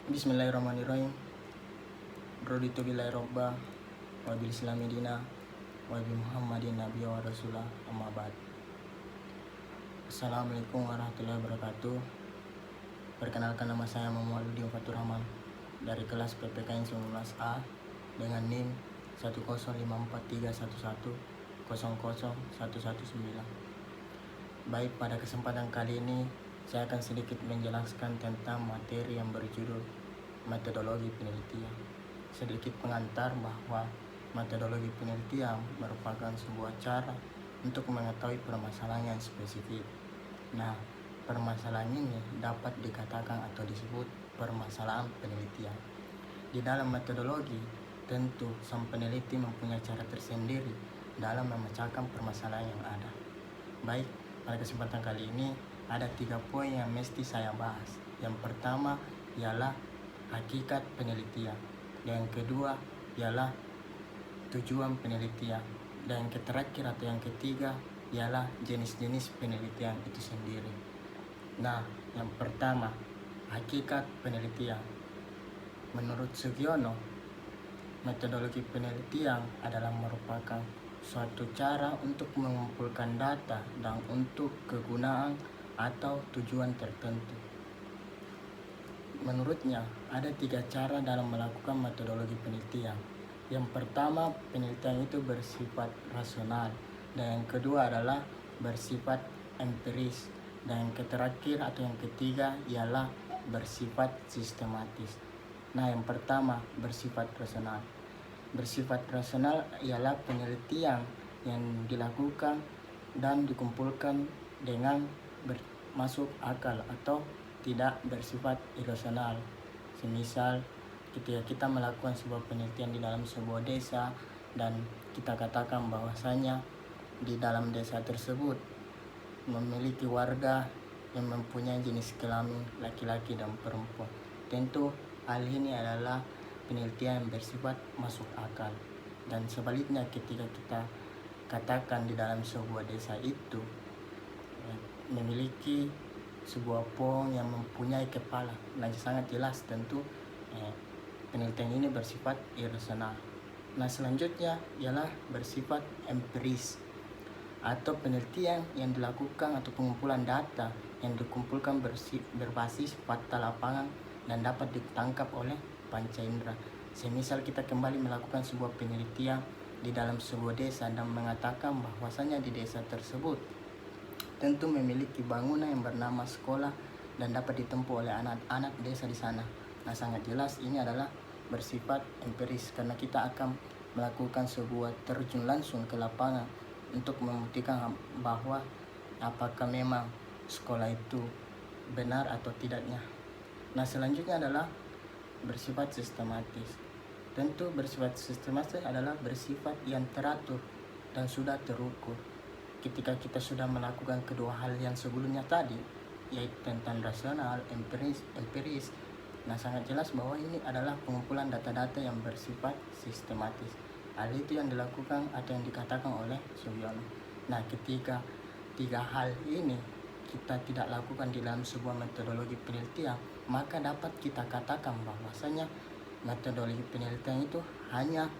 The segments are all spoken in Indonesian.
Bismillahirrahmanirrahim. Raditu billahi robba wa bil islami dina wa bi Muhammadin nabiyya wa rasulah, amma ba'd. Assalamualaikum warahmatullahi wabarakatuh. Perkenalkan, nama saya Muhammad Udin Fatur Rahman dari kelas PPKN 19A dengan NIM 1054311000119. Baik, pada kesempatan kali ini saya akan sedikit menjelaskan tentang materi yang berjudul metodologi penelitian. Sedikit pengantar bahwa metodologi penelitian merupakan sebuah cara untuk mengetahui permasalahan yang spesifik. Nah, permasalahan ini dapat dikatakan atau disebut permasalahan penelitian. Di dalam metodologi, tentu sang peneliti mempunyai cara tersendiri dalam memecahkan permasalahan yang ada. Baik, pada kesempatan kali ini ada 3 poin yang mesti saya bahas. Yang pertama ialah hakikat penelitian. Yang kedua ialah tujuan penelitian. Dan yang terakhir atau yang ketiga ialah jenis-jenis penelitian itu sendiri. Nah, yang pertama, hakikat penelitian. Menurut Sugiono, metodologi penelitian adalah merupakan suatu cara untuk mengumpulkan data dan untuk kegunaan atau tujuan tertentu. Menurutnya, ada 3 cara dalam melakukan metodologi penelitian. Yang pertama, penelitian itu bersifat rasional, dan yang kedua adalah bersifat empiris, dan yang terakhir atau yang ketiga ialah bersifat sistematis. Nah, yang pertama, bersifat rasional. Bersifat rasional ialah penelitian yang dilakukan dan dikumpulkan dengan masuk akal atau tidak bersifat irasional. Semisal ketika kita melakukan sebuah penelitian di dalam sebuah desa dan kita katakan bahwasanya di dalam desa tersebut memiliki warga yang mempunyai jenis kelamin laki-laki dan perempuan. Tentu hal ini adalah penelitian yang bersifat masuk akal. Dan sebaliknya, ketika kita katakan di dalam sebuah desa itu memiliki sebuah pohon yang mempunyai kepala, nah sangat jelas tentu penelitian ini bersifat irasional. Nah, selanjutnya ialah bersifat empiris atau penelitian yang dilakukan atau pengumpulan data yang dikumpulkan berbasis fakta lapangan dan dapat ditangkap oleh panca indera. Semisal kita kembali melakukan sebuah penelitian di dalam sebuah desa dan mengatakan bahwasanya di desa tersebut tentu memiliki bangunan yang bernama sekolah dan dapat ditempuh oleh anak-anak desa di sana. Nah, sangat jelas ini adalah bersifat empiris karena kita akan melakukan sebuah terjun langsung ke lapangan untuk membuktikan bahwa apakah memang sekolah itu benar atau tidaknya. Nah, selanjutnya adalah bersifat sistematis. Tentu bersifat sistematis adalah bersifat yang teratur dan sudah terukur. Ketika kita sudah melakukan kedua hal yang sebelumnya tadi, yaitu tentang rasional, empiris, nah sangat jelas bahwa ini adalah pengumpulan data-data yang bersifat sistematis. Hal itu yang dilakukan atau yang dikatakan oleh Sugiono. Nah, ketika 3 hal ini kita tidak lakukan di dalam sebuah metodologi penelitian, maka dapat kita katakan bahwasanya metodologi penelitian itu hanya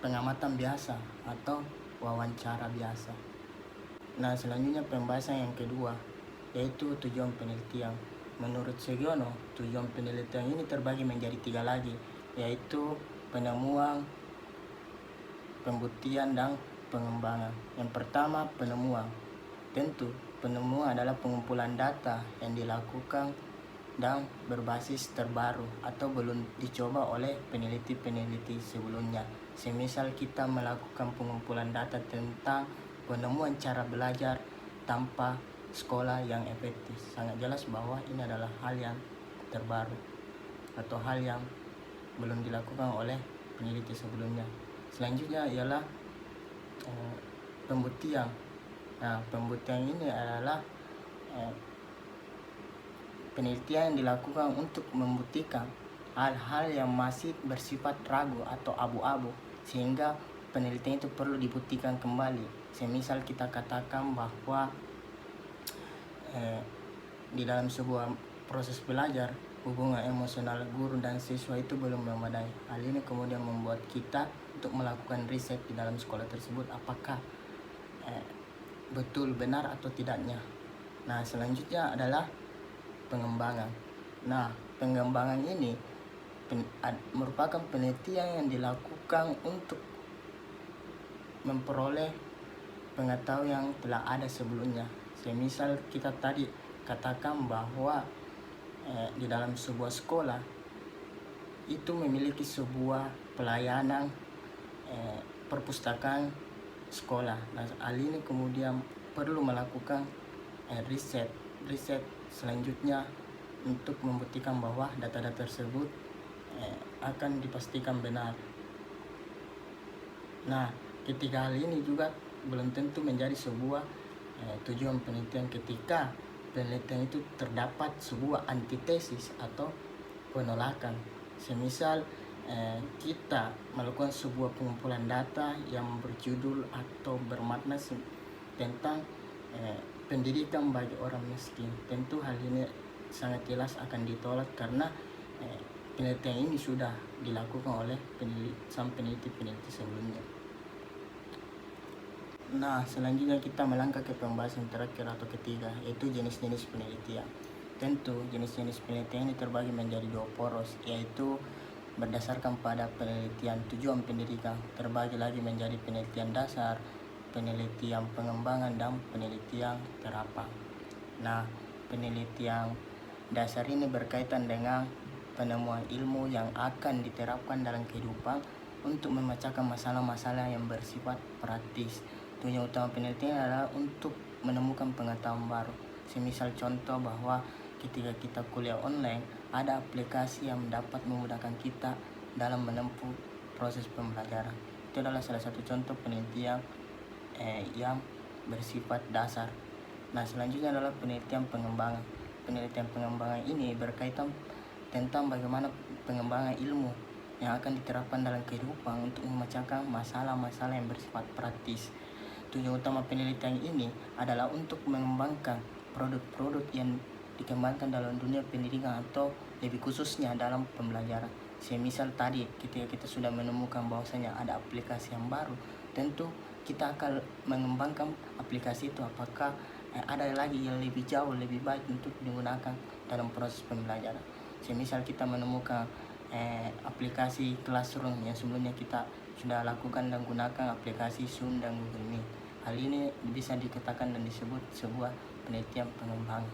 pengamatan biasa atau wawancara biasa. Nah, selanjutnya pembahasan yang kedua, yaitu tujuan penelitian. Menurut Sugiono, tujuan penelitian ini terbagi menjadi 3 lagi, yaitu penemuan, pembuktian, dan pengembangan. Yang pertama, penemuan. Tentu, penemuan adalah pengumpulan data yang dilakukan dan berbasis terbaru atau belum dicoba oleh peneliti-peneliti sebelumnya. Semisal kita melakukan pengumpulan data tentang penemuan cara belajar tanpa sekolah yang efektif, sangat jelas bahwa ini adalah hal yang terbaru atau hal yang belum dilakukan oleh peneliti sebelumnya. Selanjutnya ialah pembuktian. Nah, pembuktian ini adalah penelitian yang dilakukan untuk membuktikan hal-hal yang masih bersifat ragu atau abu-abu, sehingga penelitian itu perlu dibuktikan kembali. Semisal kita katakan bahwa di dalam sebuah proses belajar hubungan emosional guru dan siswa itu belum memadai. Hal ini kemudian membuat kita untuk melakukan riset di dalam sekolah tersebut apakah betul benar atau tidaknya. Nah, selanjutnya adalah pengembangan. Nah, pengembangan ini merupakan penelitian yang dilakukan untuk memperoleh pengetahuan yang telah ada sebelumnya. Semisal kita tadi katakan bahwa di dalam sebuah sekolah itu memiliki sebuah pelayanan perpustakaan sekolah. Nah, hal ini kemudian perlu melakukan riset selanjutnya untuk membuktikan bahwa data-data tersebut akan dipastikan benar. Nah, ketika hal ini juga belum tentu menjadi sebuah tujuan penelitian ketika penelitian itu terdapat sebuah antitesis atau penolakan. Semisal kita melakukan sebuah pengumpulan data yang berjudul atau bermakna tentang pendidikan bagi orang miskin, tentu hal ini sangat jelas akan ditolak karena penelitian ini sudah dilakukan oleh peneliti sebelumnya. Nah, selanjutnya kita melangkah ke pembahasan terakhir atau ketiga, yaitu jenis-jenis penelitian. Tentu jenis-jenis penelitian ini terbagi menjadi dua poros, yaitu berdasarkan pada penelitian tujuan pendidikan, terbagi lagi menjadi penelitian dasar, penelitian pengembangan, dan penelitian terapan. Nah, penelitian dasar ini berkaitan dengan penemuan ilmu yang akan diterapkan dalam kehidupan untuk memecahkan masalah-masalah yang bersifat praktis. Tujuan utama penelitian adalah untuk menemukan pengetahuan baru. Semisal contoh bahwa ketika kita kuliah online, ada aplikasi yang dapat memudahkan kita dalam menempuh proses pembelajaran. Itu adalah salah satu contoh penelitian yang bersifat dasar. Nah, selanjutnya adalah penelitian pengembangan. Penelitian pengembangan ini berkaitan tentang bagaimana pengembangan ilmu yang akan diterapkan dalam kehidupan untuk memecahkan masalah-masalah yang bersifat praktis. Tujuan utama penelitian ini adalah untuk mengembangkan produk-produk yang dikembangkan dalam dunia pendidikan atau lebih khususnya dalam pembelajaran. Semisal tadi ketika kita sudah menemukan bahwasanya ada aplikasi yang baru, tentu kita akan mengembangkan aplikasi itu apakah ada lagi yang lebih jauh, lebih baik untuk digunakan dalam proses pembelajaran. Semisal kita menemukan aplikasi Classroom yang sebelumnya kita sudah lakukan dan gunakan aplikasi Zoom dan Google Meet. Hal ini bisa dikatakan dan disebut sebuah penelitian pengembangan.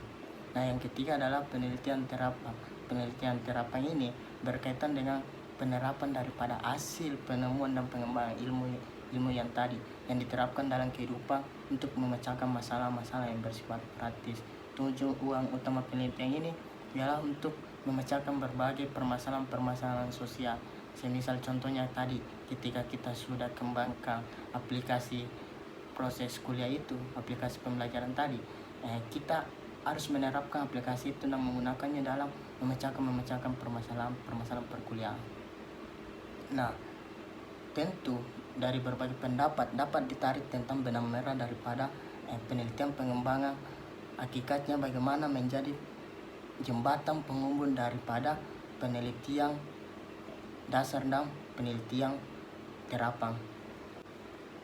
Nah, yang ketiga adalah penelitian terapan. Penelitian terapan ini berkaitan dengan penerapan daripada hasil penemuan dan pengembangan ilmu yang tadi yang diterapkan dalam kehidupan untuk memecahkan masalah-masalah yang bersifat praktis. Tujuan utama penelitian ini ialah untuk memecahkan berbagai permasalahan-permasalahan sosial. Semisal contohnya tadi ketika kita sudah kembangkan aplikasi proses kuliah itu, aplikasi pembelajaran tadi, kita harus menerapkan aplikasi itu dan menggunakannya dalam memecahkan permasalahan perkuliahan. Nah, tentu dari berbagai pendapat dapat ditarik tentang benang merah daripada penelitian pengembangan, hakikatnya bagaimana menjadi jembatan penghubung daripada penelitian dasar dan penelitian terapan.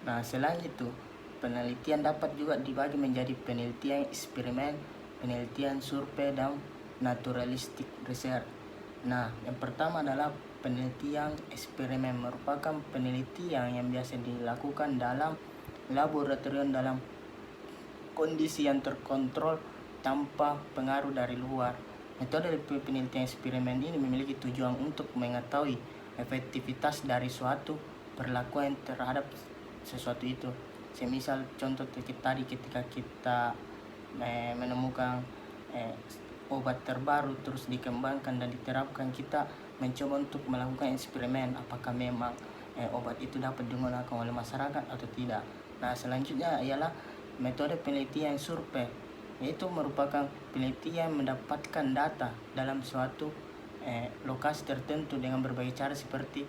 Nah, selain itu, penelitian dapat juga dibagi menjadi penelitian eksperimen, penelitian survei, dan naturalistic research. Nah, yang pertama adalah penelitian eksperimen, merupakan penelitian yang biasa dilakukan dalam laboratorium dalam kondisi yang terkontrol tanpa pengaruh dari luar. Metode penelitian eksperimen ini memiliki tujuan untuk mengetahui efektivitas dari suatu perlakuan terhadap sesuatu itu. Semisal contoh tadi ketika kita menemukan obat terbaru terus dikembangkan dan diterapkan, kita mencoba untuk melakukan eksperimen apakah memang obat itu dapat digunakan oleh masyarakat atau tidak. Nah, selanjutnya ialah metode penelitian survei, yaitu merupakan penelitian mendapatkan data dalam suatu lokasi tertentu dengan berbagai cara seperti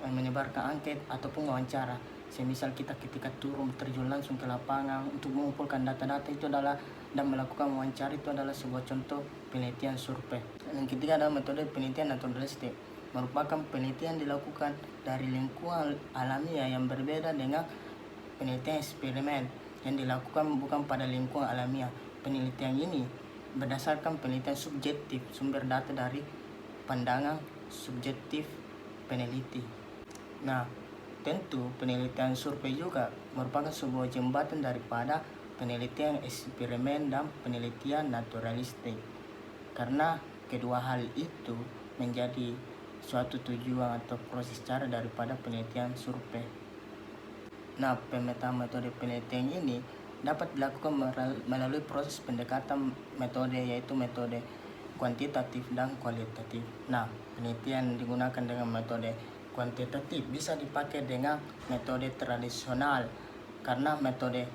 menyebarkan angket ataupun wawancara. Semisal kita ketika terjun langsung ke lapangan untuk mengumpulkan data-data itu adalah dan melakukan wawancara, itu adalah sebuah contoh penelitian survei. Yang ketiga adalah metode penelitian naturalistik, merupakan penelitian dilakukan dari lingkungan alamiah yang berbeda dengan penelitian eksperimen yang dilakukan bukan pada lingkungan alamiah. Penelitian ini berdasarkan penelitian subjektif, sumber data dari pandangan subjektif peneliti. Nah, tentu penelitian survei juga merupakan sebuah jembatan daripada penelitian eksperimen dan penelitian naturalistik, karena kedua hal itu menjadi suatu tujuan atau proses cara daripada penelitian survei. Nah, pemetaan metode penelitian ini dapat dilakukan melalui proses pendekatan metode, yaitu metode kuantitatif dan kualitatif. Nah, penelitian digunakan dengan metode kuantitatif bisa dipakai dengan metode tradisional, karena metode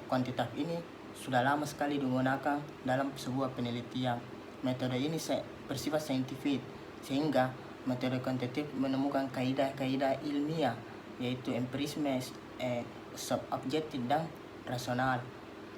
kuantitatif ini sudah lama sekali digunakan dalam sebuah penelitian. Metode ini bersifat saintifik, sehingga metode kuantitatif menemukan kaidah-kaidah ilmiah, yaitu empirisme, subjektif dan rasional.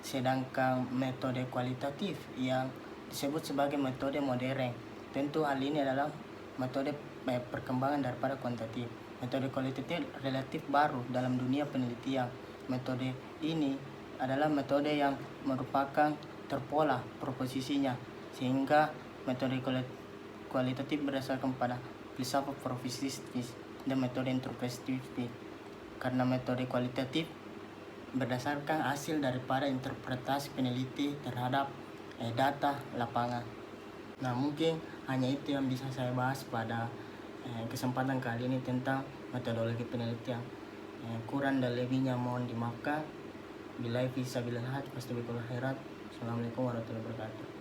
Sedangkan metode kualitatif yang disebut sebagai metode modern, tentu hal ini adalah metode perkembangan daripada kuantitatif. Metode kualitatif relatif baru dalam dunia penelitian. Metode ini adalah metode yang merupakan terpola proposisinya, sehingga metode kualitatif berdasarkan pada filsafat proposistis dan metode introspektif, karena metode kualitatif berdasarkan hasil daripada interpretasi peneliti terhadap data lapangan. Nah, mungkin hanya itu yang bisa saya bahas pada kesempatan kali ini tentang metodologi penelitian. Kurang dan lebihnya mohon dimaafkan. Billahi fisabilillah, pasti bikul khairat. Assalamualaikum warahmatullahi wabarakatuh.